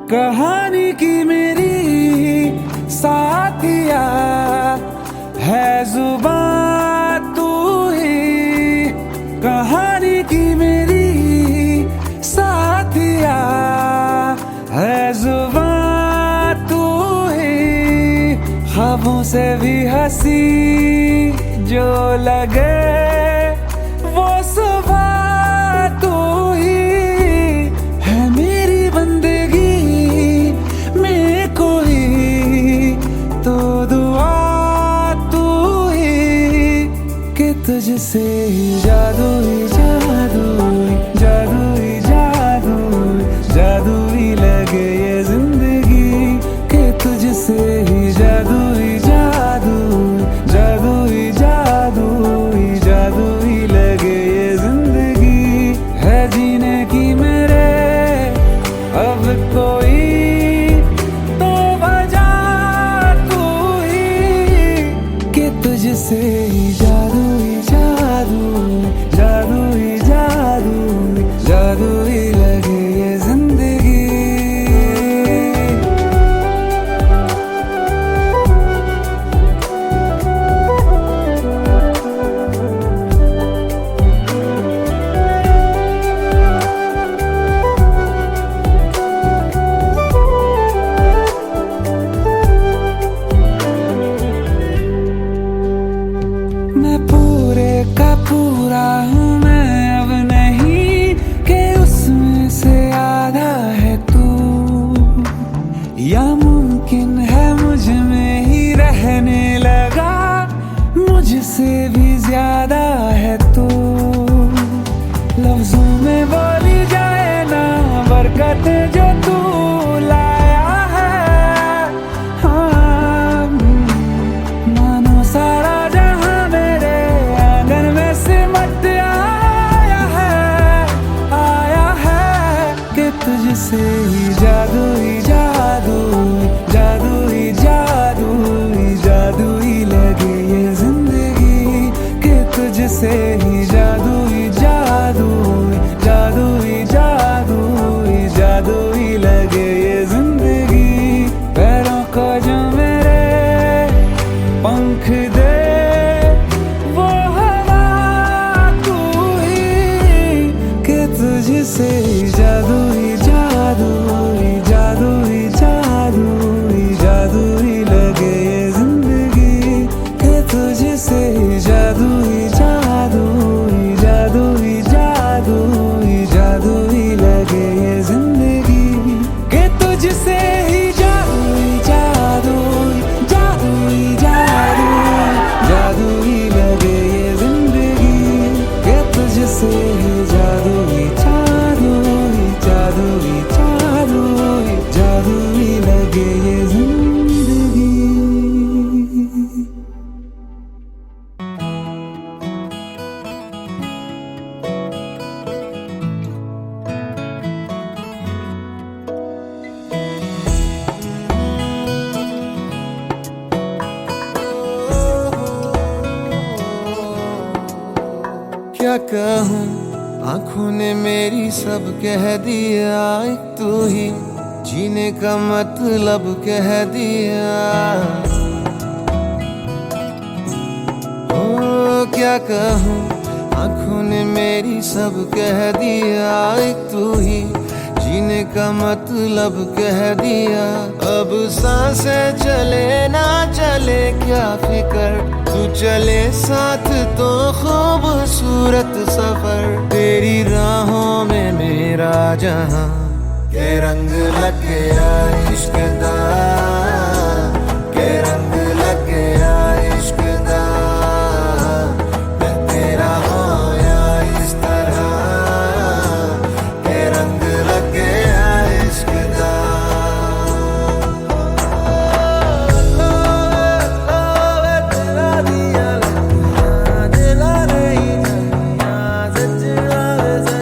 कहानी की मेरी साथिया है जुबान तू ही। कहानी की मेरी साथिया है जुबान तू ही। ख्वाबों से भी हंसी जो लगे वो सुबह तू ही है। मेरी बंदगी में कोई तो दुआ तू ही कि तुझसे ही जादू ही जादू जादू ही जादू जादू ही लगे ये जिंदगी कि तुझसे ही जादू ही जादू जादू ही जादू जादू ही लगे ये जिंदगी है जीने की मेरे अब कोई तो वजह तू ही कि तुझसे ही जादू ही जादू जादू ही जादू जादू ही लगे ये जिंदगी। मैं पूरे का पूरा हूँ मैं अब नहीं कि उसमें से आधा है तू। या मुमकिन है मुझ में ही रहने लगा मुझसे भी ज्यादा है तू। लफ्जों में बोली जाए ना बरकत जो तू लाया है। हाँ, मानो सारा तुझसे ही जादू ही जादू जादू ही जादू जादू ही लगे ये जिंदगी कि तुझसे ही जादू ही जादू जादू ही जादू जादू ही लगे ये जिंदगी। पैरों को जो मेरे पंख दे वो हवा तू ही कि तुझसे ही जादू ही जादू जादू ही जादू जादू ही लगे ये जिंदगी कि तुझसे ही जादू ही जादू जादू ही जादू जादू ही लगे ये जिंदगी कि तुझसे ही जादू ही जादू जादू ही जादू जादू ही लगे ये जिंदगी कि तुझसे ही जादू ही जादू जादू ही जादू जादू ही लगे ये जिंदगी। क्या कहूँ आँखों ने मेरी सब कह दिया एक तू ही जीने का मतलब कह दिया। ओ क्या कहूँ आँखों ने मेरी सब कह दिया एक तू ही जीने का मतलब कह दिया। अब सांसें चले ना चले क्या फिकर तू चले साथ तो खूबसूरत सफर। तेरी राहों में मेरा जहां के रंग लग गया इश्क दा